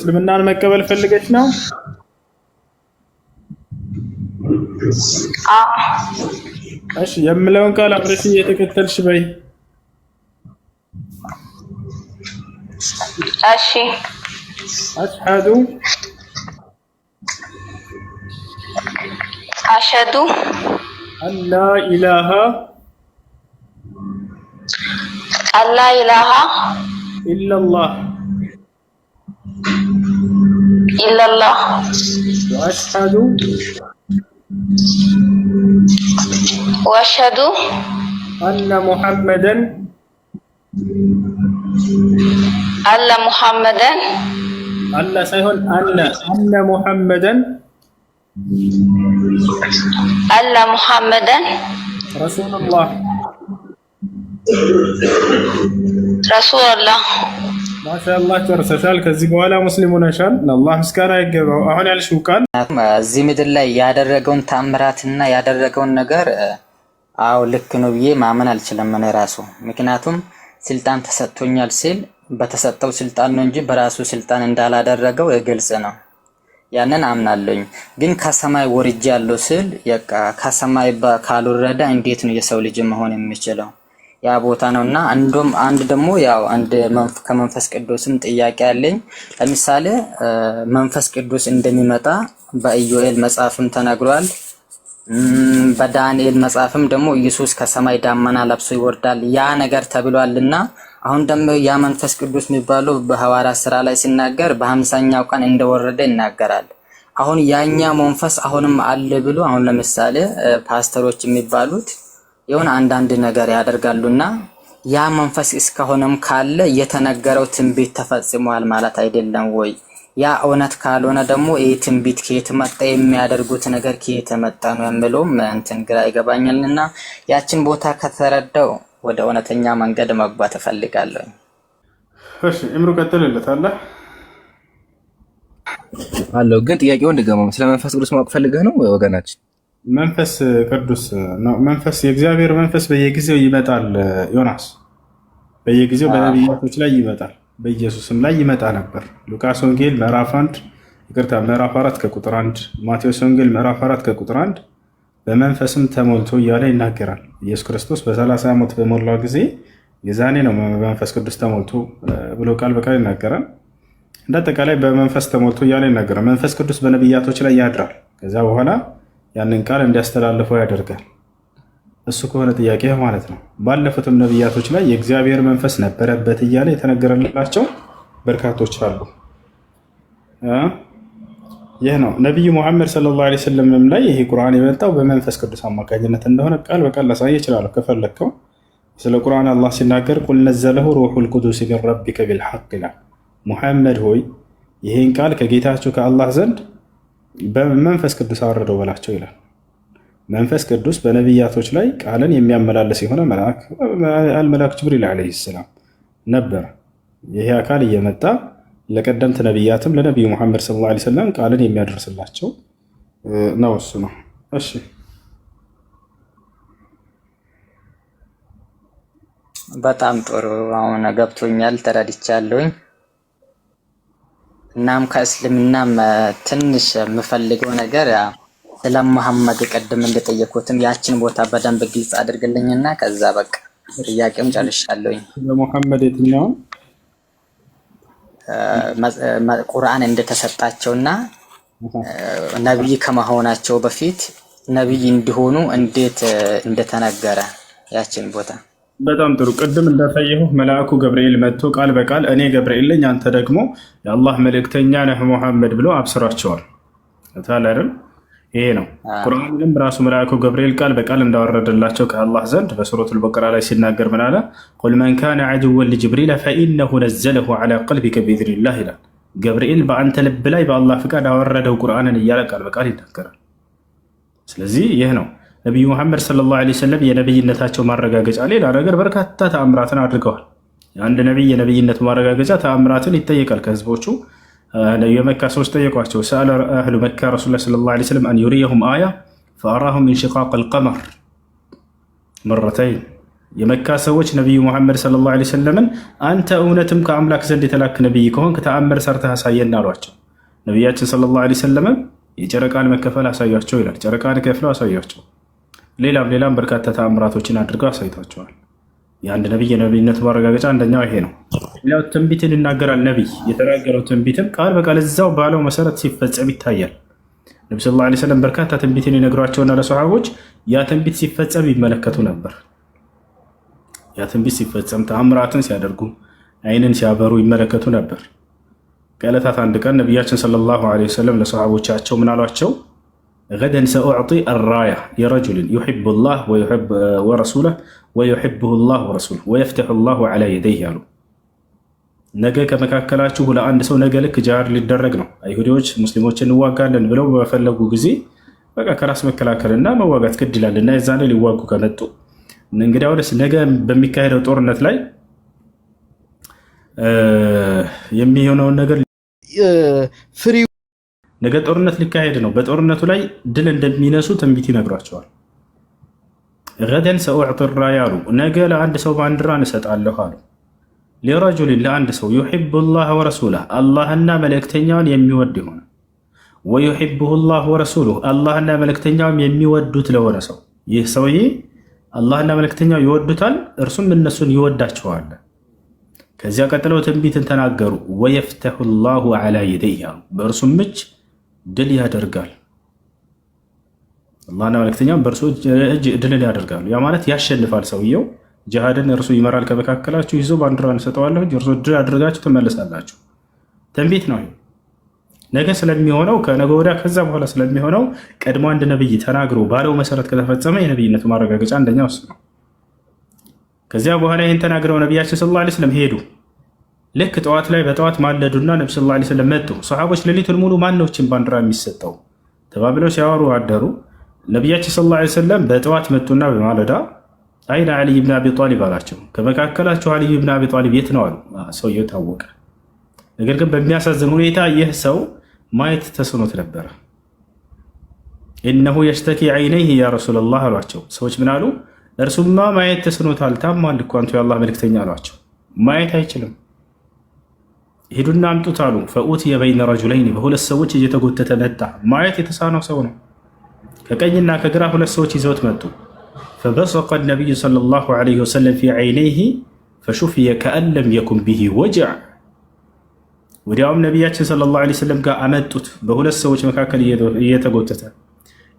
እስልምናን መቀበል ፈልገሽ ነው? እሺ የምለውን ቃል አብረሽ እየተከተልሽ በይ። እሺ አሽሀዱ አላ ኢላሃ ኢለላህ ወአሽሀዱ አነ ሙሐመደን አላ ሳይሆን አነ ሙሐመደን ረሱሉላህ ማሻአላህ ጨርሰሻል። ከዚህ በኋላ ሙስሊም ሆነሻል። ለአላህ ምስጋና ይገባው። አሁን ያልሽው ቃል እዚህ ምድር ላይ ያደረገውን ታምራትና ያደረገውን ነገር አው ልክ ነው ብዬ ማመን አልችልም እኔ ራሱ። ምክንያቱም ስልጣን ተሰጥቶኛል ሲል በተሰጠው ስልጣን ነው እንጂ በራሱ ስልጣን እንዳላደረገው ግልጽ ነው። ያንን አምናለሁኝ። ግን ከሰማይ ወርጄ ያለው ሲል ከሰማይ ካልወረደ እንዴት ነው የሰው ልጅ መሆን የሚችለው? ያ ቦታ ነውና አንድ ደግሞ ያው አንድ ከመንፈስ ቅዱስም ጥያቄ አለኝ። ለምሳሌ መንፈስ ቅዱስ እንደሚመጣ በኢዮኤል መጽሐፍም ተነግሯል። በዳንኤል መጽሐፍም ደግሞ ኢየሱስ ከሰማይ ዳመና ለብሶ ይወርዳል ያ ነገር ተብሏልና አሁን ደግሞ ያ መንፈስ ቅዱስ የሚባለው በሐዋርያት ሥራ ላይ ሲናገር በ50ኛው ቀን እንደወረደ ይናገራል። አሁን ያኛ መንፈስ አሁንም አለ ብሎ አሁን ለምሳሌ ፓስተሮች የሚባሉት የሆነ አንዳንድ ነገር ያደርጋሉና ያ መንፈስ እስከሆነም ካለ የተነገረው ትንቢት ተፈጽሟል ማለት አይደለም ወይ? ያ እውነት ካልሆነ ደግሞ ይህ ትንቢት ከየት መጣ? የሚያደርጉት ነገር ከየት መጣ ነው የሚለውም እንትን ግራ ይገባኛልና ያችን ቦታ ከተረዳው ወደ እውነተኛ መንገድ መግባት እፈልጋለሁ። እሺ እምሩ ቀጥልለታለህ አለው። ግን ጥያቄውን ድገመው። ስለ መንፈስ ቅዱስ ማወቅ ፈልገህ ነው ወገናችን? መንፈስ ቅዱስ ነው። መንፈስ የእግዚአብሔር መንፈስ በየጊዜው ይመጣል። ዮናስ በየጊዜው በነቢያቶች ላይ ይመጣል። በኢየሱስም ላይ ይመጣ ነበር። ሉቃስ ወንጌል ምዕራፍ 4 ከቁጥር 1፣ ማቴዎስ ወንጌል ምዕራፍ 4 ከቁጥር 1 በመንፈስም ተሞልቶ እያለ ይናገራል። ኢየሱስ ክርስቶስ በ30 ዓመት በሞላው ጊዜ የዛኔ ነው በመንፈስ ቅዱስ ተሞልቶ ብሎ ቃል በቃል ይናገራል። እንዳጠቃላይ በመንፈስ ተሞልቶ እያለ ይናገራል። መንፈስ ቅዱስ በነቢያቶች ላይ ያድራል። ከዛ በኋላ ያንን ቃል እንዲያስተላልፈው ያደርጋል። እሱ ከሆነ ጥያቄ ማለት ነው። ባለፉትም ነቢያቶች ላይ የእግዚአብሔር መንፈስ ነበረበት እያለ የተነገረላቸው በርካቶች አሉ። ይህ ነው ነቢዩ ሙሐመድ ሰለላሁ ዐለይሂ ወሰለም ላይ ይሄ ቁርአን የመጣው በመንፈስ ቅዱስ አማካኝነት እንደሆነ ቃል በቃል ላሳይ እችላለሁ ከፈለግከው። ስለ ቁርአን አላህ ሲናገር ቁል ነዘለሁ ሩሑል ቁዱስ ሚን ረቢከ ቢልሐቅ ይላል። ሙሐመድ ሆይ ይህን ቃል ከጌታችሁ ከአላህ ዘንድ በመንፈስ ቅዱስ አወረደው በላቸው ይላል። መንፈስ ቅዱስ በነቢያቶች ላይ ቃልን የሚያመላለስ የሆነ መልአክ ጅብሪል ዐለይሂ ሰላም ነበር። ይሄ አካል እየመጣ ለቀደምት ነቢያትም ለነቢዩ ሙሐመድ ሰለላሁ ዐለይሂ ወሰለም ቃልን የሚያደርስላቸው ነው። እሱ ነው። እሺ በጣም ጥሩ። አሁን ገብቶኛል፣ ተረድቻለሁኝ። እናም ከእስልምናም ትንሽ የምፈልገው ነገር ስለ መሐመድ ቀደም እንደጠየቁትም ያችን ቦታ በደንብ ግልጽ አድርግልኝና ከዛ በቃ ጥያቄም ጨርሻለሁኝ። ለሙሐመድ የትኛውን ቁርአን እንደተሰጣቸውና ነብይ ከመሆናቸው በፊት ነብይ እንዲሆኑ እንዴት እንደተነገረ ያችን ቦታ በጣም ጥሩ። ቅድም እንዳሳየሁ መልአኩ ገብርኤል መጥቶ ቃል በቃል እኔ ገብርኤል ነኝ፣ አንተ ደግሞ የአላህ መልእክተኛ ነህ ሙሐመድ ብሎ አብስሯቸዋል። ታላረም ይሄ ነው። ቁርአንም ራሱ መልአኩ ገብርኤል ቃል በቃል እንዳወረደላቸው ከአላህ ዘንድ በሱረቱል በቀራ ላይ ሲናገር ምን አለ? ቁል መን ካነ ዐዱወን ሊጅብሪል ፈኢነሁ ነዘለሁ ዐላ ቀልቢከ ቢኢዝኒላህ ይላል። ገብርኤል በአንተ ልብ ላይ በአላህ ፍቃድ አወረደው ቁርአንን እያለ ቃል በቃል ይናገራል። ስለዚህ ይህ ነው ነቢዩ ሙሐመድ ሰለላሁ ዐለይሂ ወሰለም የነብይነታቸው ማረጋገጫ። ሌላ ነገር በርካታ ተአምራትን አድርገዋል። የአንድ ነቢይ የነብይነት ማረጋገጫ ተአምራትን ይጠየቃል ከህዝቦቹ። የመካ ሰዎች ጠየቋቸው። ሰአለ አህሉ መካ ረሱሉላህ ሰለላሁ ዐለይሂ ወሰለም አን ዩሪየሁም አያ ፈአራሁም ኢንሽቃቅ አልቀመር መረተይን። የመካ ሰዎች ነቢዩ ሙሐመድ ሰለላሁ ዐለይሂ ወሰለምን አንተ እውነትም ከአምላክ ዘንድ የተላክ ነቢይ ከሆንክ ተአምር ሰርተህ አሳየን አሏቸው። ነቢያችን ሰለላሁ ዐለይሂ ወሰለምም የጨረቃን መከፈል አሳያቸው ይላል። ጨረቃን ከፍለው አሳያቸው። ሌላም በርካታ ተአምራቶችን አድርገው አሳይቷቸዋል። የአንድ ነቢይ የነቢይነት ማረጋገጫ አንደኛው ይሄ ነው። ሌላው ትንቢትን ይናገራል። ነቢይ የተናገረው ትንቢትም ቃል በቃል እዛው ባለው መሰረት ሲፈጸም ይታያል። ነቢ ሰለላሁ ዐለይሂ ወሰለም በርካታ ትንቢትን ይነግሯቸውና ለሰሃቦች ያ ትንቢት ሲፈጸም ይመለከቱ ነበር። ያ ትንቢት ሲፈጸም ተአምራትን ሲያደርጉ አይንን ሲያበሩ ይመለከቱ ነበር። ከዕለታት አንድ ቀን ነቢያችን ሰለላሁ ዐለይሂ ወሰለም ለሰሃቦቻቸው ምን አሏቸው? ገደን ሰኡዕጢ አራያ ሊረጁልን ዩሒቡ ላህ ወረሱለህ ወዩሒቡሁ ላህ ወረሱለህ ወየፍተሑ ላሁ ዐላ የደይህ አሉ። ነገ ከመካከላችሁ ለአንድ ሰው ነገ ልክ ጅሃድ ሊደረግ ነው፣ አይሁዶች ሙስሊሞችን እንዋጋለን ብለው በፈለጉ ጊዜ በቃ ከራስ መከላከልና መዋጋት ግድ ይላል እና የዛኔ ሊዋጉ ከመጡ እንግዲያውስ ነገ በሚካሄደው ጦርነት ላይ የሚሆነውን ነገር ነገ ጦርነት ሊካሄድ ነው። በጦርነቱ ላይ ድል እንደሚነሱ ትንቢት ይነግሯቸዋል። ገደን ሰኡዕጢ ራያ አሉ። ነገ ለአንድ ሰው ባንዲራን እሰጣለሁ አሉ። ሊረጁሊን ለአንድ ሰው ዩሒቡ ላህ ወረሱለህ አላህና መልእክተኛውን የሚወድ ይሆን ወዩሒቡሁ ላህ ወረሱሉህ አላህና መልእክተኛውም የሚወዱት ለሆነ ሰው ይህ ሰውዬ አላህና መልእክተኛው ይወዱታል፣ እርሱም እነሱን ይወዳቸዋል። ከዚያ ቀጥለው ትንቢትን ተናገሩ። ወየፍተሑ ላሁ ዐላ የደይህ አሉ። በእርሱም እጅ ድል ያደርጋል። አላህና መልእክተኛውም በእርሱ እጅ ድልን ያደርጋሉ። ያ ማለት ያሸንፋል። ሰውየው ጅሃድን እርሱ ይመራል። ከመካከላችሁ ይዞ ባንዲራን እሰጠዋለሁ፣ እርሱ ድል አድርጋችሁ ትመለሳላችሁ። ትንቢት ነው። ነገ ስለሚሆነው ከነገ ወዲያ ከዛ በኋላ ስለሚሆነው ቀድሞ አንድ ነብይ ተናግሮ ባለው መሰረት ከተፈጸመ የነብይነቱ ማረጋገጫ አንደኛው እሱ ነው። ከዚያ በኋላ ይህን ተናግረው ነቢያችን ሰለላሁ ዐለይሂ ወሰለም ሄዱ። ልክ ጠዋት ላይ በጠዋት ማለዱና ነቢ ሰለላሁ ዐለይሂ ወሰለም መጡ። ሰሓቦች ሌሊቱን ሙሉ ማነዎችን ባንዲራ የሚሰጠው ተባብለው ሲያወሩ አደሩ። ነቢያችን ሰለላሁ ዐለይሂ ወሰለም በጠዋት መጡና በማለዳ አይነ ዓሊይ ብን አቢ ጣሊብ አላቸው። ከመካከላቸው ዓሊይ ብን አቢ ጣሊብ የት ነው አሉ። ሰውየው ታወቀ። ነገር ግን በሚያሳዝን ሁኔታ ይህ ሰው ማየት ተስኖት ነበረ። ኢነሁ የሽተኪ ዐይነይህ ያ ረሱለላህ አሏቸው። ሰዎች ምን አሉ? እርሱማ ማየት ተስኖታል፣ ታሟል እኮ አንቱ የአላህ መልክተኛ አሏቸው። ማየት አይችልም። ሂዱና አምጡት አሉ። ፈኡትየ በይነ ረጁለይን በሁለት ሰዎች እየተጎተተ መጣ። ማየት የተሳነው ሰው ነው። ከቀኝና ከግራ ሁለት ሰዎች ይዘውት መጡ። ፈበሰቀ ነቢዩ ሰለላሁ ዐለይሂ ወሰለም ፊ ዐይነይህ ፈሹፍየ ከአን ለም የኩን ቢሂ ወጅዕ። ወዲያውም ነቢያችን ሰለላሁ ዐለይሂ ወሰለም ጋር አመጡት። በሁለት ሰዎች መካከል እየተጎተተ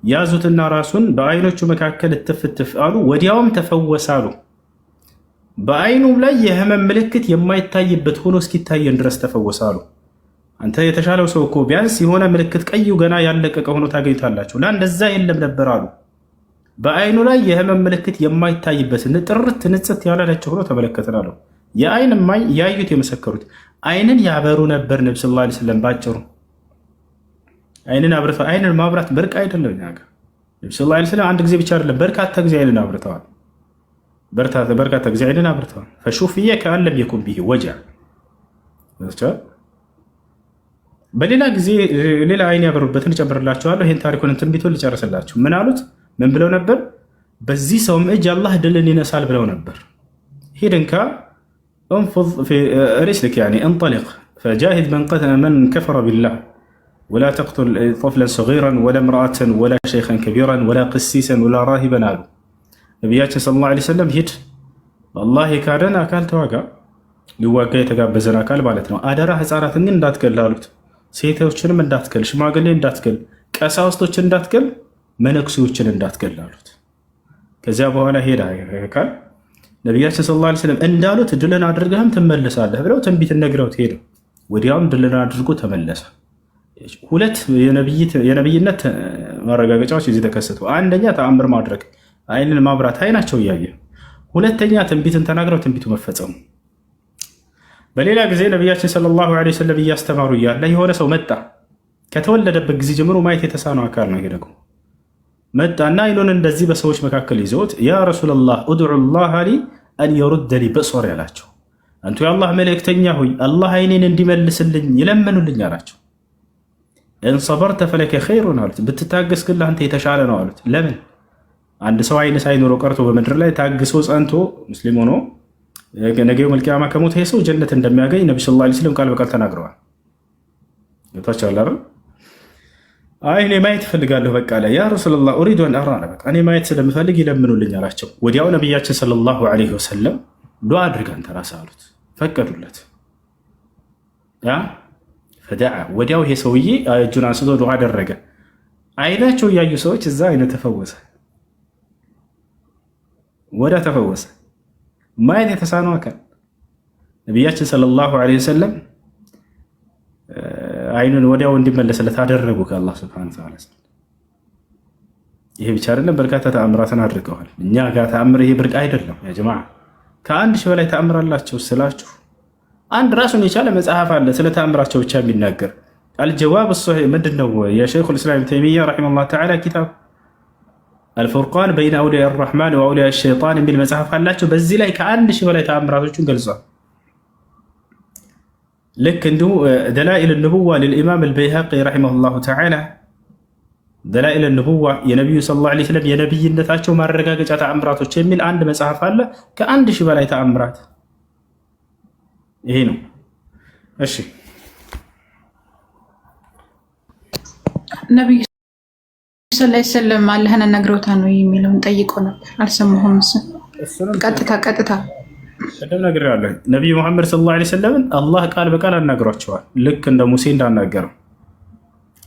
ያዙትና ራሱን በአይኖቹ መካከል እትፍትፍ አሉ። ወዲያውም ተፈወሰ አሉ። በአይኑ ላይ የህመም ምልክት የማይታይበት ሆኖ እስኪታየን ድረስ ተፈወሰ አሉ። አንተ የተሻለው ሰው እኮ ቢያንስ የሆነ ምልክት ቀዩ ገና ያለቀቀ ሆኖ ታገኝታላችሁ። እንደዛ የለም ነበር አሉ። በአይኑ ላይ የህመም ምልክት የማይታይበት ጥርት ንጽት ያለ ነጭ ሆኖ ተመለከትን አሉ። የአይን ማይ ያዩት የመሰከሩት አይንን ያበሩ ነበር። ነቢ ሰለላሁ ዐለይሂ ወሰለም ባጭሩ አይንን አብርተው። አይንን ማብራት ብርቅ አይደለም። ነቢ ሰለላሁ ዐለይሂ ወሰለም አንድ ጊዜ ብቻ አይደለም በርካታ ጊዜ አይንን አብርተዋል። በርካታ ጊዜ አይንን አብርተዋል። ፈሹፍየ ከአን ለም የኩን ቢሂ ወጅዕ። በሌላ ጊዜ ሌላ አይን ያበሩበትን እጨምርላችኋለሁ። ይህን ታሪኩን ትንቢቱን ልጨርስላችሁ። ምን አሉት? ምን ብለው ነበር? በዚህ ሰውም እጅ አላህ ድልን ይነሳል ብለው ነበር። ሂድንካ እንፉዝ ሪስልክ እንጠሊቅ ፈጃሂድ መን ከፈረ ቢላህ ወላ ተቅቱል ጠፍለን ሰጊራን ወላ ምርአተን ወላ ሸይኸን ከቢራን ወላ ቅሲሰን ወላ ራሂበን አሉ ነቢያችን ሰለላሁ ዐለይሂ ወሰለም። ሂድ በአላህ የካደን አካል ተዋጋ፣ ሊዋጋ የተጋበዘን አካል ማለት ነው። አደራ ህፃናትን ግን እንዳትገል አሉት። ሴቶችንም እንዳትገል፣ ሽማግሌ እንዳትገል፣ ቀሳውስቶችን እንዳትገል፣ መነኩሴዎችን እንዳትገል አሉት። ከዚያ በኋላ ሄዳ አካል ነቢያችን ሰለላሁ ዐለይሂ ወሰለም እንዳሉት ድልን አድርገህም ትመለሳለህ ብለው ትንቢት ነግረውት ሄደ። ወዲያውም ድልን አድርጎ ተመለሰ። ሁለት የነብይነት ማረጋገጫዎች እዚህ ተከሰቱ። አንደኛ ተአምር ማድረግ፣ አይንን ማብራት፣ አይናቸው እያየ። ሁለተኛ ትንቢትን ተናግረው ትንቢቱ መፈጸሙ። በሌላ ጊዜ ነቢያችን ሰለላሁ ዐለይሂ ወሰለም እያስተማሩ እያለ የሆነ ሰው መጣ። ከተወለደበት ጊዜ ጀምሮ ማየት የተሳነው አካል ነው። ይሄ ደግሞ መጣና አይኑን እንደዚህ በሰዎች መካከል ይዘውት ያ ረሱለላህ ኡድዑ ላህ ሊ አን የሩደ ሊ በሶር ያላቸው፣ አንቱ የአላህ መልእክተኛ ሆይ አላህ አይኔን እንዲመልስልኝ ይለመኑልኝ አላቸው። እንሰበርተ ፈለከ ኸይሩን አሉት። ብትታገስ ግን ለአንተ የተሻለ ነው አሉት። ለምን? አንድ ሰው አይን ሳይኖረው ቀርቶ በምድር ላይ ታግሶ ጸንቶ ሙስሊም ሆኖ ነገ የውመል ቂያማ ከሞተ ይሄ ሰው ጀነት እንደሚያገኝ ነብዩ ሰለላሁ ዐለይሂ ወሰለም ቃል በቃል ተናግረዋል። ገብታችኋል አይደል? አይ እኔ ማየት እፈልጋለሁ በቃ ላይ ያ ረሱላህ ኡሪዱ አን አራ በቃ እኔ ማየት ስለምፈልግ ይለምኑልኝ አላቸው። ወዲያው ነብያችን ሰለላሁ ዐለይሂ ወሰለም ዱዓ አድርግ አንተ ራስህ አሉት። ፈቀዱለት። ያ ፈዳዓ ወዲያው ይሄ ሰውዬ እጁን አንስቶ ዱዓ አደረገ። አይናቸው ያዩ ሰዎች እዛ አይነ ተፈወሰ፣ ወዳ ተፈወሰ። ማየት የተሳነው አካል ነብያችን ሰለላሁ ዐለይሂ ወሰለም አይኑን ወዲያው እንዲመለስለት አደረጉ ከአላህ ሱብሓነሁ ወተዓላ። ይሄ ብቻ አይደለም፣ በርካታ ተአምራትን አድርገዋል። እኛ ጋር ተአምር ይሄ ብርቅ አይደለም ያ ጀማዓ። ከ1000 በላይ ተአምር አላቸው ስላችሁ አንድ ራሱን የቻለ መጽሐፍ አለ ስለ ተአምራቸው ብቻ የሚናገር አልጀዋብ الصحيح ምንድነው የሸይኹል ኢስላም ተይሚያ ረሂመሁላህ ተዓላ ኪታብ አልፉርቃን በይነ አውሊያ الرحمن ወአውሊያ الشيطان የሚል መጽሐፍ አላቸው። በዚህ ላይ ከ1000 በላይ ተአምራቶችን ገልጿል። ልክ እንዲሁ ደላኢል النبوة للإمام البيهقي رحمه الله تعالى ደላኢል النبوة የነብዩ ሰለላሁ ዐለይሂ ወሰለም የነብይነታቸው ማረጋገጫ ተአምራቶች የሚል አንድ መጽሐፍ አለ። ከ1000 በላይ ተአምራት ይሄ ነው። እሺ ነብዩ ሰለላሁ ዐለይሂ ወሰለም አላህን ነግረውታል ነው የሚለውን ጠይቆ ነበር። አልሰማሁም። ቀጥታ ቀደም ነግሬያለሁ። ነብዩ መሐመድ ሰለላሁ ዐለይሂ ወሰለም አላህ ቃል በቃል አናግሯቸዋል። ልክ እንደ ሙሴ እንዳናገረው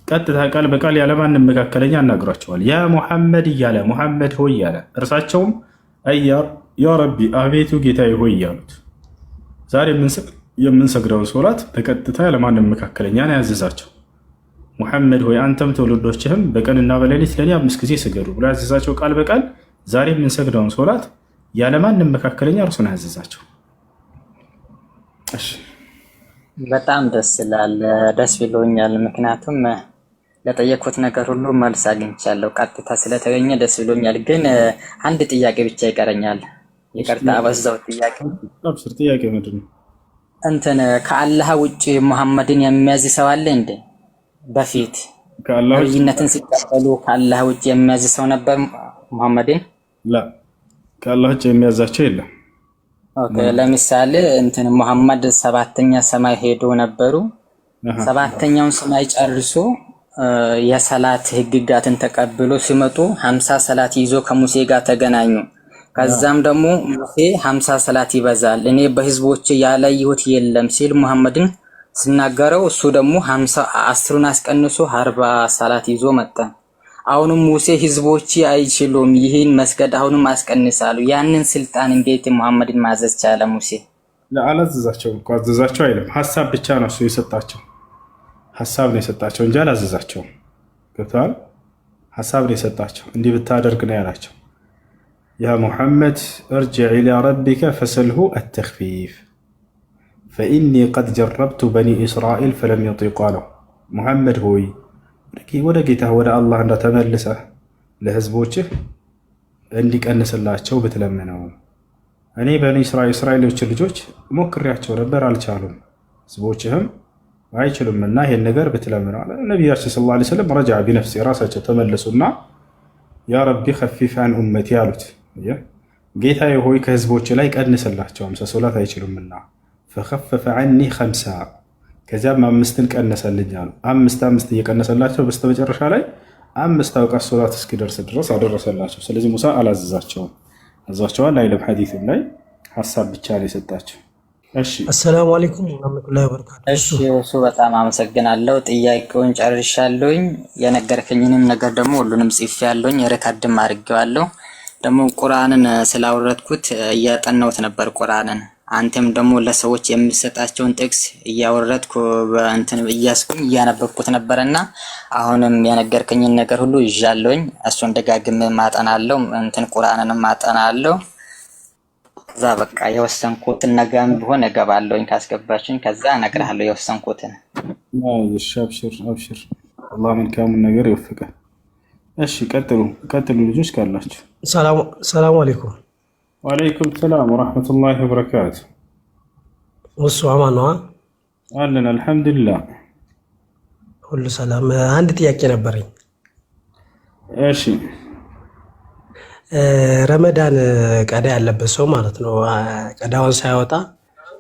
ቀጥታ ቃል በቃል ያለማንም መካከለኛ አናግሯቸዋል። ያ ሙሐመድ እያለ ሙሐመድ ሆይ እያለ እርሳቸውም ያ ረቢ አቤቱ ጌታዬ ሆይ እያሉት ዛሬ የምንሰግደውን ሶላት በቀጥታ ያለማንም መካከለኛ ነው ያዘዛቸው። ሙሐመድ ሆይ አንተም ትውልዶችህም በቀንና በሌሊት ለኔ 5 ጊዜ ስገዱ ብሎ ያዘዛቸው ቃል በቃል ዛሬ የምንሰግደውን ሶላት ያለማንም መካከለኛ እርሱን ያዘዛቸው። እሺ በጣም ደስ ይላል። ደስ ብሎኛል። ምክንያቱም ለጠየኩት ነገር ሁሉ መልስ አግኝቻለሁ። ቀጥታ ስለተገኘ ደስ ብሎኛል። ግን አንድ ጥያቄ ብቻ ይቀረኛል። ይቅርታ አበዛው ጥያቄ። አብሽር። ጥያቄ ምንድን ነው? እንትን ከአላህ ውጪ ሙሐመድን የሚያዝ ሰው አለ እንዴ? በፊት ነብይነትን ሲቀበሉ ከአላህ ውጪ የሚያዝ ሰው ነበር ሙሐመድን? ላ ከአላህ ውጪ የሚያዛቸው የለም። ኦኬ ለምሳሌ እንትን ሙሐመድ 7ኛ ሰማይ ሄዶ ነበሩ። 7ኛውን ሰማይ ጨርሶ የሰላት ህግጋትን ተቀብሎ ሲመጡ 50 ሰላት ይዞ ከሙሴ ጋር ተገናኙ። ከዛም ደግሞ ሙሴ 50 ሰላት ይበዛል እኔ በህዝቦች ያላየሁት የለም ሲል ሙሐመድን ሲናገረው እሱ ደግሞ 10ን አስቀንሶ 40 ሰላት ይዞ መጣ። አሁንም ሙሴ ህዝቦች አይችሉም ይህን መስገድ አሁንም አስቀንሳሉ። ያንን ስልጣን እንዴት ሙሐመድን ማዘዝ ቻለ ሙሴ? ለአላዘዛቸው እኮ አዘዛቸው አይደለም፣ ሐሳብ ብቻ ነው እሱ የሰጣቸው። ሐሳብ ነው የሰጣቸው እንጂ አላዘዛቸውም። ገብተዋል? ሐሳብ ነው የሰጣቸው። እንዲህ ብታደርግ ነው ያላቸው። ያ ሙሐመድ እርጅዕ ኢላ ረቢከ ፈሰልሁ አተኽፊፍ ፈኢኒ ቀድ ጀረብቱ በኒ እስራኤል ፈለም የጢቁ አለው። ሙሐመድ ሆይ ወደ ጌታ ወደ አላህ እንደተመልሰህ ለህዝቦችህ እንዲቀንስላቸው ብትለምነው። እኔ በኒ እስራኤሎች ልጆች ሞክሬያቸው ነበር አልቻሉም፣ ህዝቦችህም አይችሉምና ይሄን ነገር ብትለምነው አለ። ነቢያችን ሰለላሁ ዐለይሂ ወሰለም ረጃ ቢነፍሲ ራሳቸው ተመለሱና ያ ረቢ ኸፊፍ አን ኡመቲ አሉት። ጌታዬ ሆይ ከህዝቦች ላይ ቀንስላቸው 50 ሶላት አይችሉምና። ፈኸፈፈ ዐኒ 50 ከዚያም 5ን ቀነሰልኝ አሉ። 5 እየቀነሰላቸው በስተመጨረሻ ላይ 5 አውቃት ሶላት እስኪደርስ ድረስ አደረሰላቸው። ስለዚህ ሙሳ አላዘዛቸውም፣ አዟቸዋል አይልም። ሐዲስም ላይ ሐሳብ ብቻ ነው የሰጣቸው። እሺ አሰላሙ አለይኩም ወራህመቱላሂ ወበረካቱ። እሺ እሱ በጣም አመሰግናለሁ። ጥያቄውን ጨርሻለሁኝ። የነገርከኝንም ነገር ደግሞ ሁሉንም ጽፌያለሁኝ፣ ሪካርድም አድርጌዋለሁ። ደግሞ ቁርአንን ስላወረድኩት እያጠናሁት ነበር ቁርአንን። አንተም ደግሞ ለሰዎች የሚሰጣቸውን ጥቅስ እያወረድኩ በእንትን እያስኩኝ እያነበብኩት ነበርና አሁንም የነገርከኝን ነገር ሁሉ ይዣለሁኝ። እሱን ደጋግሜ ማጠናለሁ፣ እንትን ቁርአንንም ማጠናለሁ። ከዛ በቃ የወሰንኩትን ነገም ቢሆን እገባለሁኝ ካስገባችኝ፣ ከዛ እነግርሃለሁ የወሰንኩትን። አብሽር አላህ መልካሙን ነገር ይወፍቃል። እሺ ቀጥሉ ልጆች ካላችሁ። ሰላም አለይኩም። ወአለይኩም ሰላም ወራህመቱላሂ ወበረካቱ። እሱ አማን ነው አለን አልሐምዱሊላህ ሁሉ ሰላም። አንድ ጥያቄ ነበረኝ። እሺ ረመዳን ቀዳ ያለበት ሰው ማለት ነው ቀዳውን ሳይወጣ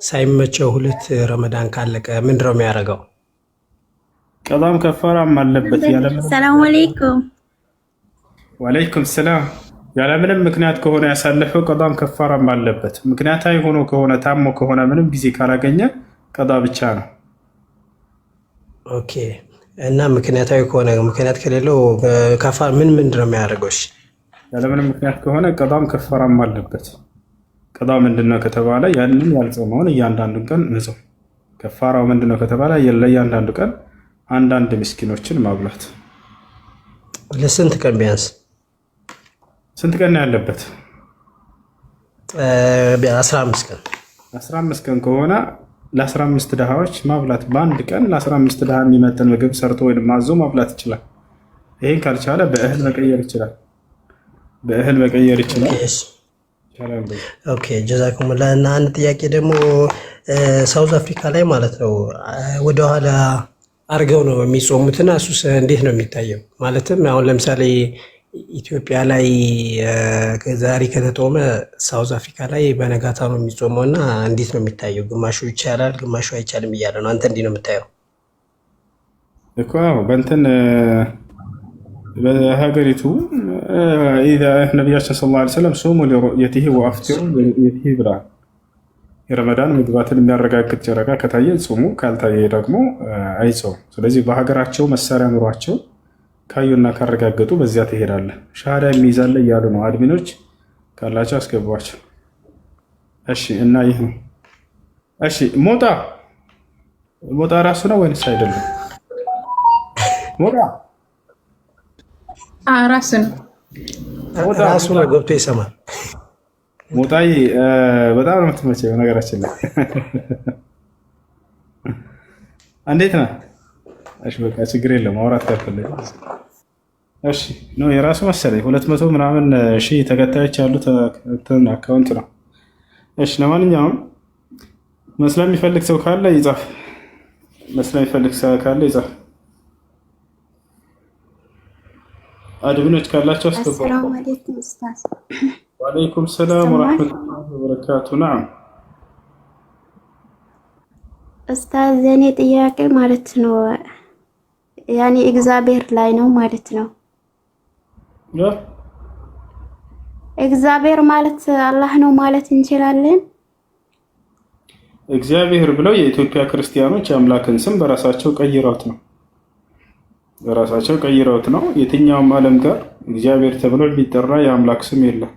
ሳይመቸው 2 ረመዳን ካለቀ ምንድነው የሚያደርገው? ቀዳም ከፋራም አለበት ያለምንም። ሰላም አለይኩም። ወአለይኩም ሰላም። ያለምንም ምክንያት ከሆነ ያሳለፈው ቀዳም ከፋራም አለበት። ምክንያታዊ ሆኖ ከሆነ ታሞ ከሆነ ምንም ጊዜ ካላገኘ ቀዳ ብቻ ነው። ኦኬ። እና ምክንያታዊ ከሆነ ምክንያት ከሌለው ከፋር ምንድነው የሚያደርገው? እሺ ያለምንም ምክንያት ከሆነ ቀዳም ከፋራም አለበት። ቀዳ ምንድነው ከተባለ ያንን ያልጾመውን እያንዳንዱን ቀን መጾም። ከፋራው ምንድነው ከተባለ ለእያንዳንዱ ቀን አንዳንድ ምስኪኖችን ማብላት። ለስንት ቀን ቢያንስ ስንት ቀን ያለበት? 15 ቀን። 15 ቀን ከሆነ ለ15 ድሃዎች ማብላት። በአንድ ቀን ለ15 ድሃ የሚመጥን ምግብ ሰርቶ ወይም ማዞ ማብላት ይችላል። ይሄን ካልቻለ በእህል መቀየር ይችላል። በእህል መቀየር ይችላል። ኦኬ ጀዛኩሙላህ። እና አንድ ጥያቄ ደግሞ ሳውዝ አፍሪካ ላይ ማለት ነው ወደኋላ አርገው ነው የሚጾሙትና እሱስ እንዴት ነው የሚታየው? ማለትም አሁን ለምሳሌ ኢትዮጵያ ላይ ዛሬ ከተጦመ ሳውዝ አፍሪካ ላይ በነጋታ ነው የሚጾመው እና እንዴት ነው የሚታየው? ግማሹ ይቻላል ግማሹ አይቻልም እያለ ነው። አንተ እንዴት ነው የምታየው? እኮ በእንትን በሀገሪቱ ነቢያችን ሰለላሁ ዐለይሂ ወሰለም ሱሙ ሊሩእየቲሂ ወአፍጢሩ ሊሩእየቲሂ ብለዋል። የረመዳን መግባትን የሚያረጋግጥ ጨረቃ ከታየ ጾሙ፣ ካልታየ ደግሞ አይጾም። ስለዚህ በሀገራቸው መሳሪያ ኑሯቸው ካዩና ካረጋገጡ በዚያ ትሄዳለህ። ሻሃዳ የሚይዛለ እያሉ ነው አድሚኖች፣ ካላቸው አስገቧቸው። እሺ። እና ይህ ነው። እሺ። ሞጣ ራሱ ነው ወይንስ አይደለም? ሞጣ ራስ ነው። ራሱ ነው ገብቶ ይሰማል። ሞጣይ በጣም ነው የምትመቸኝ። በነገራችን ላይ እንዴት ነህ? እሺ በቃ ችግር የለም ማውራት ከፈለግ። እሺ ነው የራሱ መሰለኝ 200 ምናምን ሺህ ተከታዮች ያሉት አካውንት ነው። እሺ ለማንኛውም መስለም የሚፈልግ ሰው ካለ ይጻፍ። መስለም የሚፈልግ ሰው ካለ ይጻፍ። አድሚኖች ካላቸው አስገቡ። አሰላሙ አለይኩም ኡስታዝ። ወአለይኩም ሰላም ወራህመቱላሂ ወበረካቱ። ናም ኡስታዝ፣ የኔ ጥያቄ ማለት ነው ያኔ እግዚአብሔር ላይ ነው ማለት ነው። እግዚአብሔር ማለት አላህ ነው ማለት እንችላለን? እግዚአብሔር ብለው የኢትዮጵያ ክርስቲያኖች የአምላክን ስም በራሳቸው ቀይረውት ነው። የትኛውም ዓለም ጋር እግዚአብሔር ተብሎ የሚጠራ የአምላክ ስም የለም።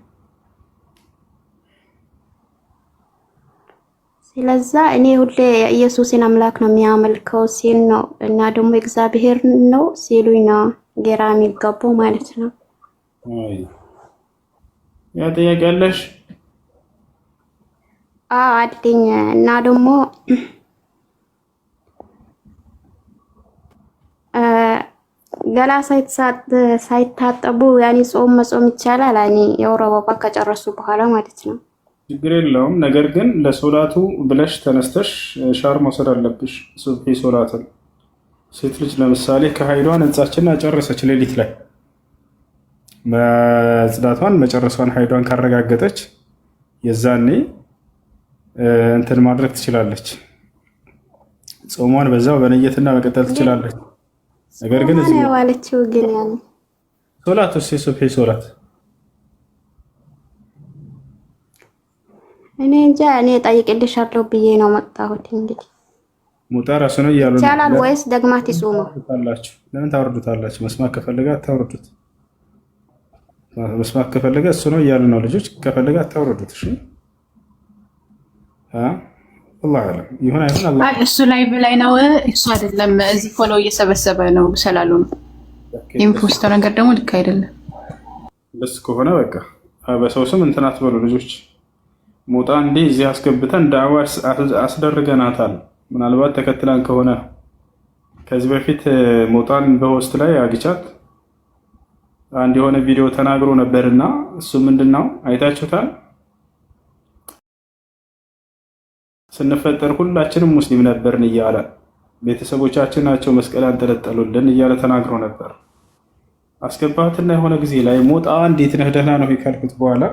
ስለዛ እኔ ሁሌ ኢየሱስን አምላክ ነው የሚያመልከው ሲል ነው እና ደግሞ እግዚአብሔር ነው ሲሉኝ ነው ግራ የሚገባው ማለት ነው። ያ ጥያቄ አለሽ? አለኝ። እና ደግሞ ገላ ሳይታጠቡ ያኔ ጾም መጾም ይቻላል? ያኔ የወር አበባ ከጨረሱ በኋላ ማለት ነው። ችግር የለውም። ነገር ግን ለሶላቱ ብለሽ ተነስተሽ ሻር መውሰድ አለብሽ። ሱብሒ ሶላትን ሴት ልጅ ለምሳሌ ከሀይሏ ነጻችና ጨረሰች፣ ሌሊት ላይ መጽዳቷን መጨረሷን ሀይዷን ካረጋገጠች የዛኔ እንትን ማድረግ ትችላለች። ጾሟን በዛው በነየትና መቀጠል ትችላለች። ነገር ግን እዚህ ዋለችው ግን ያኔ ሶላት ሱብሒ ሶላት እኔ እንጃ። እኔ ጠይቅልሻለሁ ብዬ ነው መጣሁት። እንግዲህ ሙጣ ራሱ ነው እያሉ ነው። ይቻላል ወይስ ደግማት ይጾሙ? ለምን ታወርዱታላችሁ? መስማት ከፈለገ አታወርዱት። መስማት ከፈለገ እሱ ነው እያሉ ነው ልጆች። ከፈለገ አታወርዱት። እሺ አላህ አለም ይሁን አይሁን አላህ እሱ ላይ በላይ ነው። እሱ አይደለም እዚህ ፎሎ እየሰበሰበ ነው ስላሉ ነው። ኢምፖስተር ነገር ደግሞ ልክ አይደለም። በስ ከሆነ በቃ በሰው ስም እንትን አትበሉ ልጆች። ሞጣ እንዴ እዚህ አስገብተን ዳዋ አስደርገናታል። ምናልባት ተከትላን ከሆነ ከዚህ በፊት ሞጣን በሆስት ላይ አግቻት አንድ የሆነ ቪዲዮ ተናግሮ ነበርና እሱ ምንድነው አይታችሁታል? ስንፈጠር ሁላችንም ሙስሊም ነበርን እያለ ቤተሰቦቻችን ናቸው መስቀል አንጠለጠሉልን እያለ ተናግሮ ነበር። አስገባትና የሆነ ጊዜ ላይ ሞጣ እንዴት ነህ ደህና ነው ካልኩት በኋላ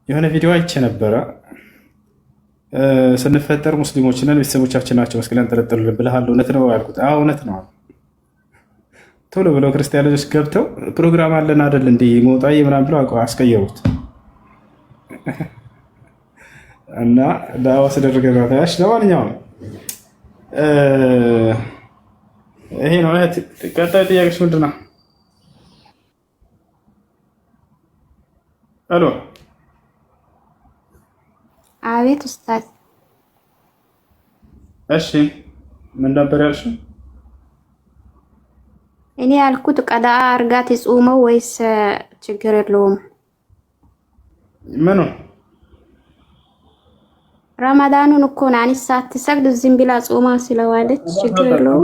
የሆነ ቪዲዮ አይቼ ነበረ። ስንፈጠር ሙስሊሞች ነን ቤተሰቦቻችን ናቸው መስቀልን ተለጠሉልን ብለሃል፣ እውነት ነው ያልኩት። አዎ እውነት ነው። ቶሎ ብለው ክርስቲያን ልጆች ገብተው ፕሮግራም አለን አይደል እንዴ ሞጣዬ ምናምን ብለው አስቀየሩት እና ዳዋ ስደረገ ታያሽ። ለማንኛውም ይሄ ነው። ቀጣይ ጥያቄሽ ምንድን ነው? አሎ አቤት ኡስታዝ። እሺ ምን ነበር ያልሽው? እኔ ያልኩት ቀዳ አርጋት ይጾመው ወይስ ችግር የለውም? ምኑ ረመዳኑን እኮ ናኒ ሳትሰግድ ዝም ብላ ጾማ ስለዋለች ችግር የለውም?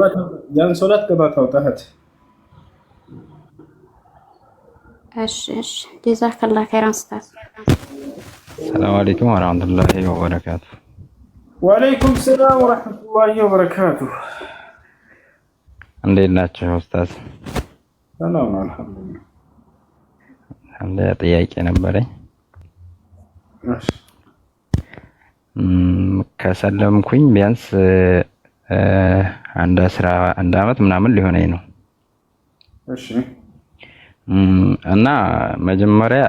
ያን ሶላት ገባ ታውጣት። እሺ እሺ ጀዛከላህ ኸይራን ኡስታዝ። ሰላም አለይኩም ወራህመቱላሂ ወበረካቱ። ወአለይኩም ሰላም ወራህመቱላሂ ወበረካቱ። እንዴት ናችሁ ኡስታዝ? ሰላም አልሐምዱሊላህ። አንድ ጥያቄ ነበረኝ። እሺ ከሰለምኩኝ ቢያንስ አንድ 11 ዓመት ምናምን ሊሆነኝ ነው። እሺ እና መጀመሪያ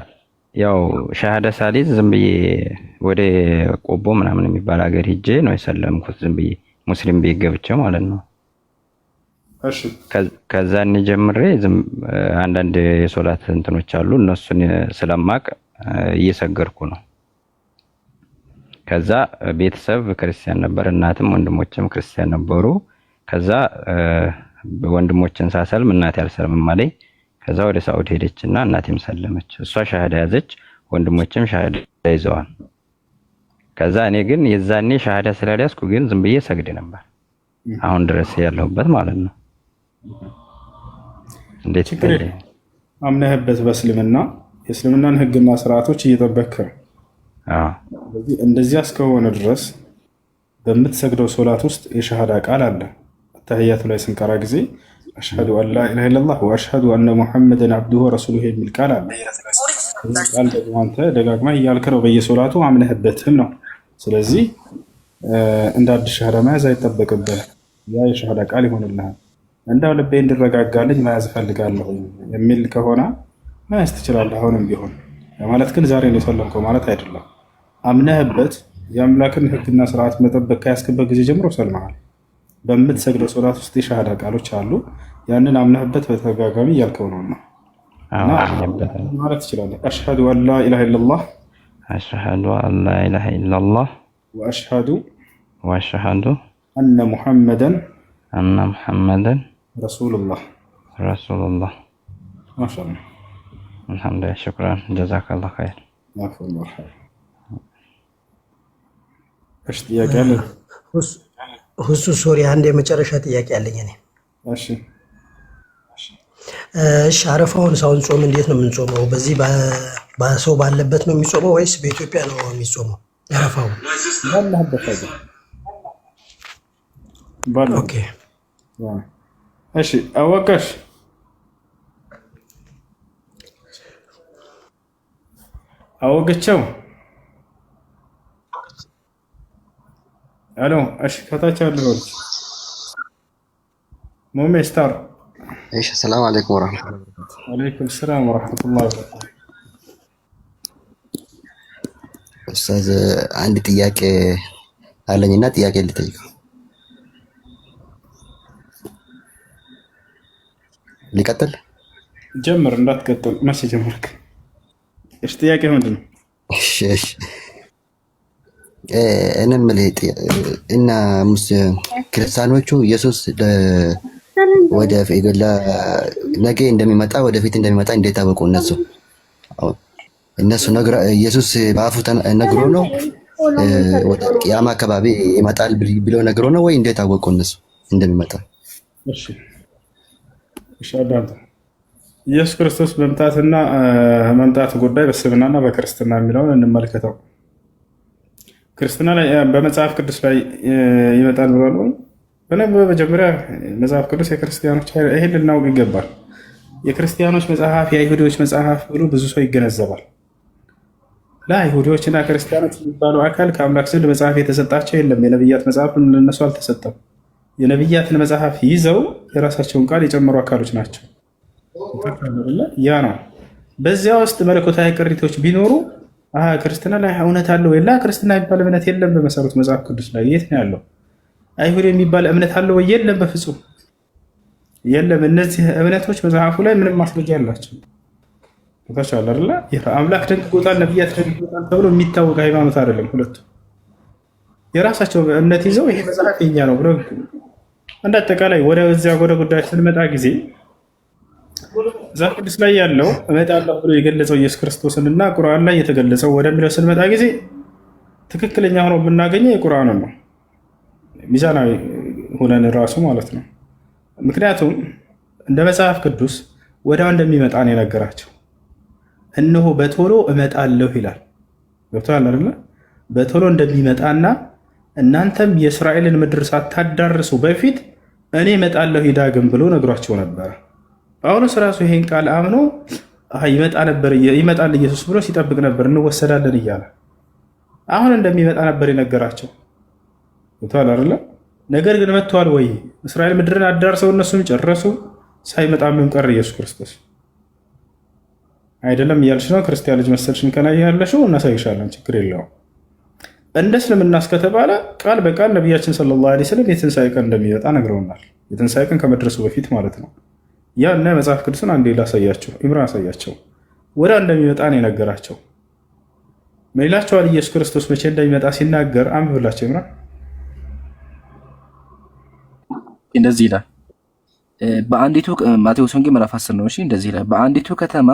ያው ሻሃዳ ሳሊዝ ዝም ብዬ ወደ ቆቦ ምናምን የሚባል ሀገር ሄጄ ነው የሰለምኩት። ዝም ብዬ ሙስሊም ቤት ገብቼ ማለት ነው። እሺ ከዛን ጀምሬ አንዳንድ የሶላት እንትኖች አሉ እነሱን ስለማቅ እየሰገርኩ ነው። ከዛ ቤተሰብ ክርስቲያን ነበር፣ እናትም ወንድሞችም ክርስቲያን ነበሩ። ከዛ ወንድሞችን ሳሰልም እናቴ አልሰልምም አለኝ። ከዛ ወደ ሳውዲ ሄደችና እናቴም ሰለመች። እሷ ሻሃዳ ያዘች፣ ወንድሞችም ሻሃዳ ይዘዋል። ከዛ እኔ ግን የዛኔ ሻሃዳ ስላልያዝኩ ግን ዝም ብዬ ሰግድ ነበር፣ አሁን ድረስ ያለሁበት ማለት ነው። እንዴት አምነህበት በእስልምና የእስልምናን ህግና ስርዓቶች እየጠበቅክ ነው። እንደዚያ እስከሆነ ድረስ በምትሰግደው ሶላት ውስጥ የሻሃዳ ቃል አለ። ተህያቱ ላይ ስንቀራ ጊዜ አሽሀዱ አን ላ ኢላሃ ኢለላህ ወአሽሀዱ አነ ሙሐመደን አብዱሁ ወረሱሉሁ የሚል ቃል አለ። ቃል ደግሞ አንተ ደጋግመህ እያልክ ነው በየሶላቱ አምነህበትም ነው። ስለዚህ እንደ አዲስ ሻሃዳ መያዝ አይጠበቅብህ። ያ የሻሃዳ ቃል ይሆንልሃል። እንዳው ልቤ እንዲረጋጋልኝ መያዝ እፈልጋለሁ የሚል ከሆነ መያዝ ትችላለህ። አሁንም ቢሆን ማለት ግን ዛሬ ነው የሰለምከው ማለት አይደለም። አምነህበት የአምላክን ህግና ስርዓት መጠበቅ ከያዝክበት ጊዜ ጀምሮ ሰልመሃል። በምትሰግደው ሶላት ውስጥ የሻሃዳ ቃሎች አሉ። ያንን አምነህበት በተደጋጋሚ እያልከው ነውና ማለት ትችላለህ። አሽሀዱ አን ላ ኢላሃ ኢለላህ አሽሀዱ አን ላ ኢላሃ ኢለላህ ወአሽሀዱ አነ ሙሐመደን ረሱሉላህ። ማሻአላህ አልሐምዱሊላህ። ሹክራን ጀዛከላህ ኸይር። እሺ ጥያቄ አለ? ሁሱ ሶሪ አንድ የመጨረሻ ጥያቄ አለኝ እኔ። እሺ አረፋውን ሳውን ጾም እንዴት ነው የምንጾመው? በዚህ በሰው ባለበት ነው የሚጾመው ወይስ በኢትዮጵያ ነው የሚጾመው? አረፋው ኦኬ። እሺ አወቀሽ አወገቸው አሎ። እሺ ከታች ያለው ሙሜ ስታር። እሺ ሰላም አለይኩም ወራህመቱላሂ ወበረካቱ። ወአለይኩም ሰላም ወራህመቱላሂ ወበረካቱ። ኡስታዝ አንድ ጥያቄ አለኝና ጥያቄ ልጠይቅ። ሊቀጥል ጀምር፣ እንዳትቀጥል። መቼ ጀመርክ? እሺ ጥያቄ ምንድን ነው? እሺ እኔ የምልህ እና ክርስቲያኖቹ ኢየሱስ ወደ ነገ እንደሚመጣ ወደፊት እንደሚመጣ እንዴት አወቁ? እነሱ ኢየሱስ በአፉ ነግሮ ነው ወደ ቂያማ አካባቢ ይመጣል ብሎ ነግሮ ነው ወይ እንዴት አወቁ እነሱ እንደሚመጣ? እሺ አዳምጥ። ኢየሱስ ክርስቶስ መምጣትና መምጣት ጉዳይ በእስልምናና በክርስትና የሚለውን እንመልከተው። ክርስትና ላይ በመጽሐፍ ቅዱስ ላይ ይመጣል ብሏል ወይ? በመጀመሪያ መጽሐፍ ቅዱስ የክርስቲያኖች ይሄን ልናውቅ ይገባል። የክርስቲያኖች መጽሐፍ የአይሁዶች መጽሐፍ ብሎ ብዙ ሰው ይገነዘባል። ለአይሁዶችና ክርስቲያኖች የሚባሉ አካል ከአምላክ ዘንድ መጽሐፍ የተሰጣቸው የለም። የነቢያት መጽሐፍ ለነሱ አልተሰጠም። የነቢያትን መጽሐፍ ይዘው የራሳቸውን ቃል የጨመሩ አካሎች ናቸው። ያ ነው። በዚያ ውስጥ መለኮታዊ ቅሪቶች ቢኖሩ ክርስትና ላይ እውነት አለው ወይ? ክርስትና የሚባል እምነት የለም በመሰረቱ መጽሐፍ ቅዱስ ላይ። የት ነው ያለው? አይሁድ የሚባል እምነት አለው ወይ? የለም፣ በፍጹም የለም። እነዚህ እምነቶች መጽሐፉ ላይ ምንም ማስረጃ ያላቸው ታቻለ አይደለ? አምላክ ደንግጎታል፣ ነቢያት ደንግጎታል ተብሎ የሚታወቅ ሃይማኖት አይደለም። ሁለቱ የራሳቸው እምነት ይዘው ይሄ መጽሐፍ የኛ ነው ብለው እንደ አጠቃላይ ወደዚያ ወደ ጉዳይ ስንመጣ ጊዜ መጽሐፍ ቅዱስ ላይ ያለው እመጣለሁ ብሎ የገለጸው ኢየሱስ ክርስቶስንና ቁርአን ላይ የተገለጸው ወደሚለው ስንመጣ ጊዜ ትክክለኛ ሆኖ የምናገኘው የቁርአንን ነው፣ ሚዛናዊ ሆነን ራሱ ማለት ነው። ምክንያቱም እንደ መጽሐፍ ቅዱስ ወዲያው እንደሚመጣ ነው የነገራቸው። እነሆ በቶሎ እመጣለሁ ይላል። ገብቶሃል አይደለ? በቶሎ እንደሚመጣና እናንተም የእስራኤልን ምድር ሳታዳርሱ በፊት እኔ እመጣለሁ ዳግም ብሎ ነግሯቸው ነበረ። ጳውሎስ ራሱ ይሄን ቃል አምኖ ይመጣል ኢየሱስ ብሎ ሲጠብቅ ነበር፣ እንወሰዳለን እያለ አሁን እንደሚመጣ ነበር የነገራቸው። ገብቶሃል አይደለ? ነገር ግን መጥቷል ወይ? እስራኤል ምድርን አዳርሰው እነሱም ጨረሱ፣ ሳይመጣ ምን ቀረ? ኢየሱስ ክርስቶስ አይደለም እያልሽ ነው? ክርስቲያን ልጅ መሰልሽን ከላይ ያለሽው እናሳይሻለን፣ ችግር የለውም። እንደ እስልምና እስከተባለ ቃል በቃል ነቢያችን ሰለላሁ ዐለይሂ ወሰለም የትንሣኤ ቀን እንደሚመጣ ነግረውናል። የትንሣኤ ቀን ከመድረሱ በፊት ማለት ነው። ያ እና መጽሐፍ ቅዱስን አንዴ ላሳያቸው፣ ኢምራን አሳያቸው። ወደ እንደሚመጣ ነው የነገራቸው። ምን ይላቸዋል? ኢየሱስ ክርስቶስ መቼ እንደሚመጣ ሲናገር አንብብላቸው ኢምራን። እንደዚህ ይላል በአንዲቱ ማቴዎስ ወንጌል ምዕራፍ 10 ነው። እሺ እንደዚህ ይላል በአንዲቱ ከተማ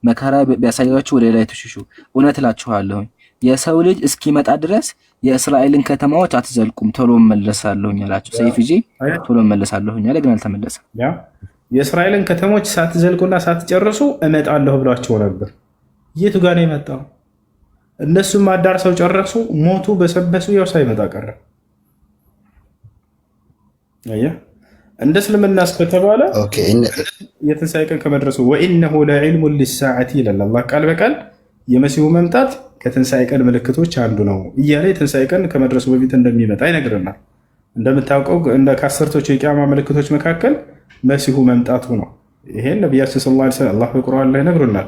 መከራ ቢያሳያችሁ ወደ ላይ ትሽሹ። እውነት እላችኋለሁ የሰው ልጅ እስኪመጣ ድረስ የእስራኤልን ከተማዎች አትዘልቁም፣ ቶሎ እመለሳለሁኝ አላቸው። ሰይፍ ይዤ ቶሎ እመለሳለሁኝ አለ፣ ግን አልተመለሰም። የእስራኤልን ከተሞች ሳትዘልቁና ሳትጨርሱ እመጣለሁ ብሏቸው ነበር። የቱ ጋር ነው የመጣው? እነሱም አዳርሰው ጨረሱ፣ ሞቱ፣ በሰበሱ፣ ያው ሳይመጣ ቀረ። እንደ እስልምና እስከተባለ የትንሣኤ ቀን ከመድረሱ ወኢነሁ ለዒልሙን ሊሳዓቲ ይላል አላህ ቃል በቃል የመሲሁ መምጣት ከትንሣኤ ቀን ምልክቶች አንዱ ነው እያለ የትንሣኤ ቀን ከመድረሱ በፊት እንደሚመጣ ይነግረናል። እንደምታውቀው ከአስርቶቹ የቂያማ ምልክቶች መካከል መሲሁ መምጣቱ ነው። ይሄን ነቢያችን ሰለላሁ ዐለይሂ ወሰለም አላህ በቁርአን ላይ ይነግሩናል።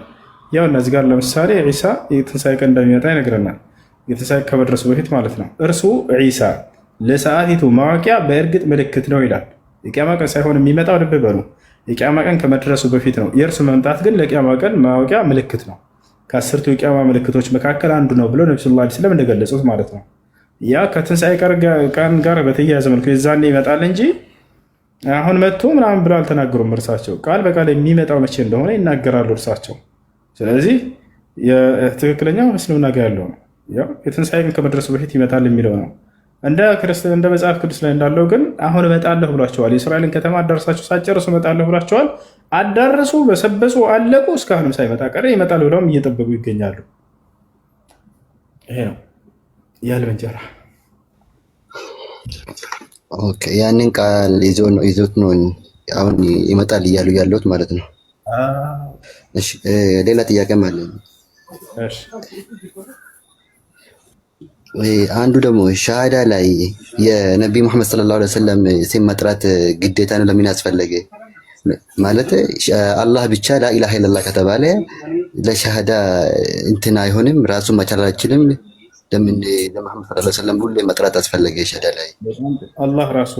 ያው እነዚህ ጋር ለምሳሌ ዒሳ የትንሣኤ ቀን እንደሚመጣ ይነግረናል። የትንሣኤ ከመድረሱ በፊት ማለት ነው። እርሱ ዒሳ ለሰዓቲቱ ማወቂያ በእርግጥ ምልክት ነው ይላል። የቂያማ ቀን ሳይሆን የሚመጣው ልብ በሉ፣ የቂያማ ቀን ከመድረሱ በፊት ነው። የእርሱ መምጣት ግን ለቂያማ ቀን ማወቂያ ምልክት ነው። ከአስርቱ የቂያማ ምልክቶች መካከል አንዱ ነው ብሎ ነብዩ ሰለላሁ ዐለይሂ ወሰለም እንደገለጹት ማለት ነው። ያ ከትንሣኤ ቀን ጋር በተያያዘ መልኩ የዛኔ ይመጣል እንጂ አሁን መጥቶ ምናምን ብለው አልተናገሩም። እርሳቸው ቃል በቃል የሚመጣው መቼ እንደሆነ ይናገራሉ እርሳቸው። ስለዚህ ትክክለኛው እስልምና ጋር ያለው ነው። የትንሣኤ ቀን ከመድረሱ በፊት ይመጣል የሚለው ነው። እንደ መጽሐፍ ቅዱስ ላይ እንዳለው ግን አሁን እመጣለሁ ብሏቸዋል። የእስራኤልን ከተማ አዳርሳችሁ ሳትጨርሱ እመጣለሁ ብሏቸዋል። አዳረሱ፣ በሰበሱ፣ አለቁ። እስካሁንም ሳይመጣ ቀረ። ይመጣል ብለውም እየጠበቁ ይገኛሉ። ይሄ ነው የዓለም እንጀራ። ያንን ቃል ይዞት ነው አሁን ይመጣል እያሉ ያሉት ማለት ነው። ሌላ ጥያቄም አለኝ። አንዱ ደግሞ ሻሃዳ ላይ የነቢይ ሙሐመድ ሰለላሁ ዐለይሂ ወሰለም ስም መጥራት ግዴታ ነው? ለምን አስፈለገ? ማለት አላህ ብቻ ላኢላሃ ኢለላህ ከተባለ ለሻሃዳ እንትን አይሆንም? ራሱ መቻል አይችልም? ለምን ለሙሐመድ ሰለላሁ ዐለይሂ ወሰለም ሁሌ መጥራት አስፈለገ? ሻሃዳ ላይ አላህ ራሱ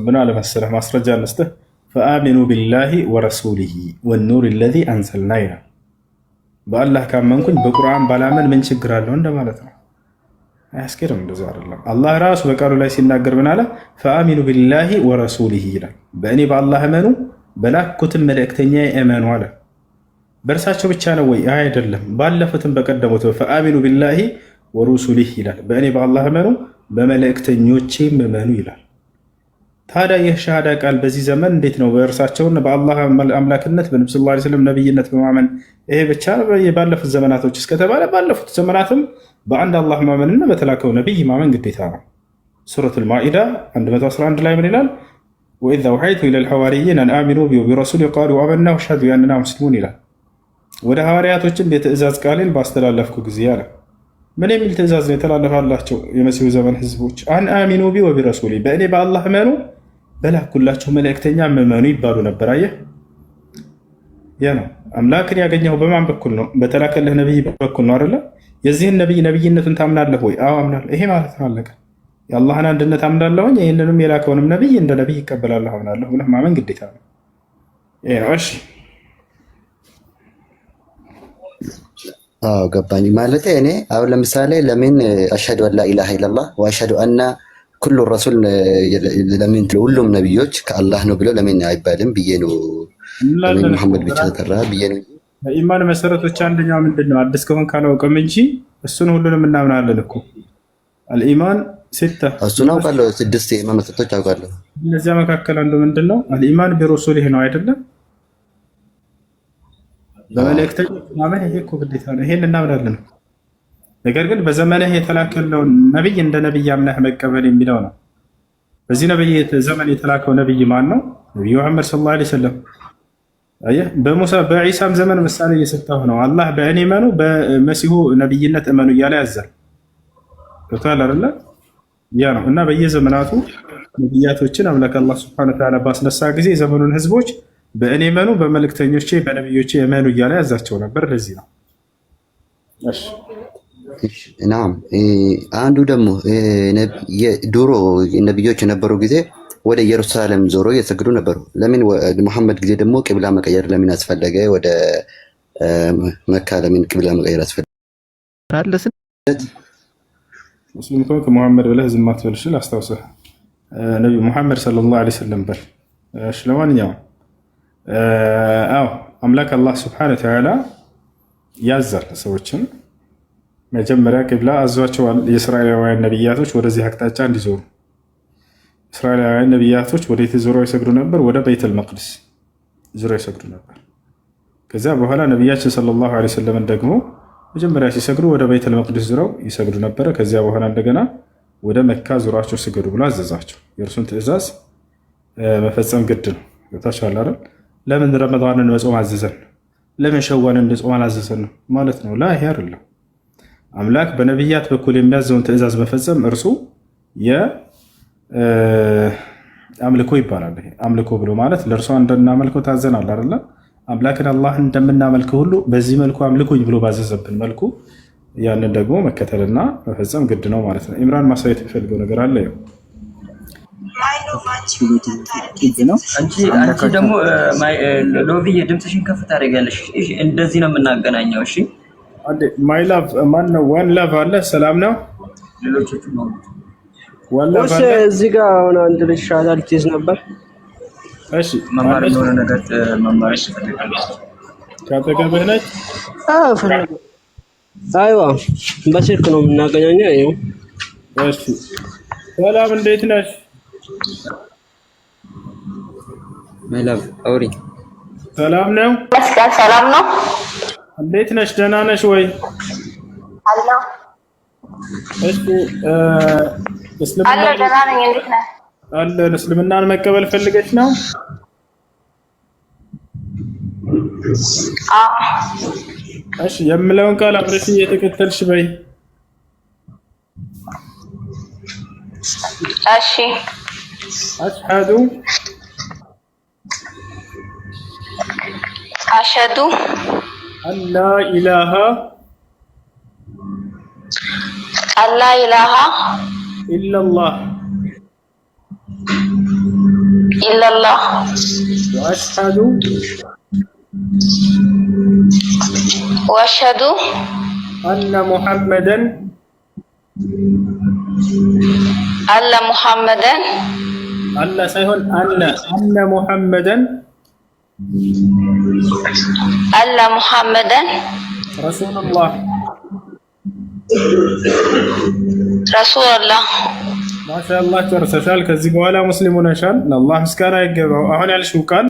ምን አለ መሰለህ? ማስረጃ እንስጥህ። ፈአሚኑ ቢላሂ ወረሱሊሂ ወኑር ለዚ አንዘልና ይላል። በአላህ ካመንኩኝ በቁርአን ባላመን ምን ችግር አለው እንደማለት ነው። አያስኬድም። እንደዛ አይደለም። አላህ ራሱ በቃሉ ላይ ሲናገር ምን አለ? ፈአሚኑ ቢላሂ ወረሱሊሂ ይላል። በእኔ በአላህ እመኑ፣ በላኩትም መልእክተኛ እመኑ አለ። በእርሳቸው ብቻ ነው ወይ? አይደለም። ባለፉትም በቀደሙት ፈአሚኑ ቢላሂ ወሩሱሊሂ ይላል። በእኔ በአላህ እመኑ፣ በመልእክተኞቼም እመኑ ይላል። ታዲያ ይህ ሻሃዳ ቃል በዚህ ዘመን እንዴት ነው በእርሳቸውና በአላህ አምላክነት በነብዩ ሰለላሁ ዐለይሂ ወሰለም ነብይነት በማመን ይሄ ብቻ ባለፉት ዘመናቶች እስከተባለ ባለፉት ዘመናትም በአንድ አላህ ማመንና በተላከው ነብይ ማመን ግዴታ ነው። ሱረቱል ማኢዳ 111 ላይ ምን ይላል? ወኢዝ አውሐይቱ ኢለል ሐዋርይን አን አሚኑ ቢ ወቢረሱሊ ቃሉ አመና ወሽሀዱ ቢአንና ሙስሊሙን ይላል። ወደ ሐዋርያቶችም የትእዛዝ ቃሌን ባስተላለፍኩ ጊዜ አለ። ምን የሚል ትእዛዝ ነው የተላለፋላቸው የመሲሁ ዘመን ህዝቦች? አን አሚኑ ቢ ወቢረሱሊ፣ በእኔ በአላህ እመኑ፣ በላኩላቸው መልእክተኛ እመኑ ይባሉ ነበር። አየህ፣ ያ ነው አምላክን ያገኘው በማን በኩል ነው? በተላከልህ ነብይ በኩል ነው አይደለ? የዚህን ነብይ ነብይነቱን ታምናለህ ወይ? አዎ አምናለሁ። ይሄ ማለት ነው አለቀ። የአላህን አንድነት አምናለሁኝ፣ ይህንንም የላከውንም ነብይ እንደ ነብይ ይቀበላለሁ አምናለሁ ብለህ ማመን ግዴታ ነው። ይሄ ነው። እሺ አዎ ገባኝ። ማለት እኔ አሁን ለምሳሌ ለምን አሽሀዱ አን ላኢላሃ ኢለላህ ወአሽሀዱ አነ ኩሉ ረሱል ለምን ሁሉም ነብዮች ከአላህ ነው ብለው ለምን አይባልም ብዬ ነው። ለምን መሐመድ ብቻ ተጠራ ብዬ ነው። በኢማን መሰረቶች አንደኛው ምንድነው? አዲስ ከሆን ካላውቅም እንጂ እሱን ሁሉንም እናምናለን እኮ። አልኢማን ሲታ እሱን አውቃለሁ፣ 6 የኢማን መሰረቶች አውቃለሁ። እነዚያ መካከል አንዱ ምንድነው? አልኢማን ቢሩሱሊህ ነው አይደለም? በመልእክተኞች ማመን ይሄ እኮ ግዴታ ነው። ይሄን እናምናለን። ነገር ግን በዘመንህ የተላከለውን ነብይ እንደ ነብይ አምነህ መቀበል የሚለው ነው። በዚህ ነብይ ዘመን የተላከው ነብይ ማን ነው? ነብዩ መሐመድ ሰለላሁ ዐለይሂ ወሰለም። አየህ፣ በሙሳ በዒሳም ዘመን ምሳሌ እየሰጠሁ ነው። አላህ በእኔ እመኑ በመሲሁ ነብይነት እመኑ እያለ ያዛል። ቶታል አይደለ? ያ ነው። እና በየዘመናቱ ነብያቶችን አምላክ አላህ ሱብሓነሁ ወተዓላ ባስነሳ ጊዜ የዘመኑን ህዝቦች በእኔ እመኑ በመልእክተኞቼ በነብዮቼ እመኑ እያለ ያዛቸው ነበር። ለዚህ ነው። እሺ ናም አንዱ ደግሞ ድሮ ነብዮች የነበሩ ጊዜ ወደ ኢየሩሳሌም ዞሮ እየሰግዱ ነበሩ። ለምን መሐመድ ጊዜ ደግሞ ቅብላ መቀየር ለምን አስፈለገ? ወደ መካ ለምን ቅብላ መቀየር አስፈለገ? ሙስሊም ከሆንክ መሐመድ ብለህ ዝም አትበል። እሺ ላስታውስህ፣ ነብዩ መሐመድ ሰለላሁ ዐለይሂ ወሰለም በል። እሺ ለማንኛውም አዎ አምላክ አላህ ሱብሓነሁ ወተዓላ ያዛል ሰዎችን። መጀመሪያ ቅብላ አዟቸዋል። የእስራኤላውያን ነብያቶች ወደዚህ አቅጣጫ እንዲዞሩ። እስራኤላውያን ነብያቶች ወዴት ዞረው ይሰግዱ ነበር? ወደ ቤተል መቅደስ ዞረው ይሰግዱ ነበር። ከዚያ በኋላ ነብያችን ሰለላሁ ዐለይሂ ወሰለም ደግሞ መጀመሪያ ሲሰግዱ ወደ ቤተል መቅደስ ዞረው ይሰግዱ ነበረ። ከዚያ በኋላ እንደገና ወደ መካ ዞራቸው ስገዱ ብሎ አዘዛቸው። የእርሱን ትእዛዝ መፈጸም ግድ ነው። ታቻለ አይደል? ለምን ረመዳንን መጾም አዘዘን? ለምን ሸዋልን እንጾም አላዘዘን ማለት ነው? ላ ይሄ አይደለም። አምላክ በነብያት በኩል የሚያዘውን ትእዛዝ መፈጸም እርሱ የአምልኮ ይባላል። አምልኮ ብሎ ማለት ለእርሱ እንደናመልከው ታዘናል አይደለ? አምላክን አላህን እንደምናመልከው ሁሉ በዚህ መልኩ አምልኮኝ ብሎ ባዘዘብን መልኩ ያንን ደግሞ መከተልና መፈጸም ግድ ነው ማለት ነው። ኢምራን ማሳየት የሚፈልገው ነገር አለ። ይኸው አንቺ ደግሞ ሎቪዬ ድምፅሽን ከፍ ታደርጊያለሽ። እንደዚህ ነው የምናገናኘው። እሺ ማይ ላቭ ማን ነው? ዋን ላቭ አለ። ሰላም ነው። ሌሎቹ ወላሂ እዚህ ጋር አሁን አንድ ልጅ ሻዳ ልትይዝ ነበር። እሺ መማር የሆነ ነገር መማር ትፈልጋለች። ካጠገብህ ነች? አዎ ፈለገ። አይዋ በስልክ ነው የምናገናኘው። ይኸው እሺ ሰላም፣ እንዴት ነሽ? ማይ ላቭ አውሪ። ሰላም ነው። መስጋት ሰላም ነው። እንዴት ነሽ? ደህና ነሽ ወይ? አላ እሺ እስልምና አላ ደህና ነኝ። እንዴት ነህ? አለን። እስልምናን መቀበል ፈልገሽ ነው? እሺ የምለውን ቃል አብረሽ እየተከተልሽ በይ። እሺ አሽሀዱ አላ ኢላሃ ኢለላህ ወአሽሀዱ አነ ሙሐመደን አላ ሳይሆን አነ ሙሐመደን ረሱሉላህ ማሻአላህ ጨርሰሻል። ከዚህ በኋላ ሙስሊም ሆነሻል። ለአላህ ምስጋና ይገባው። አሁን ያልሽው ቃል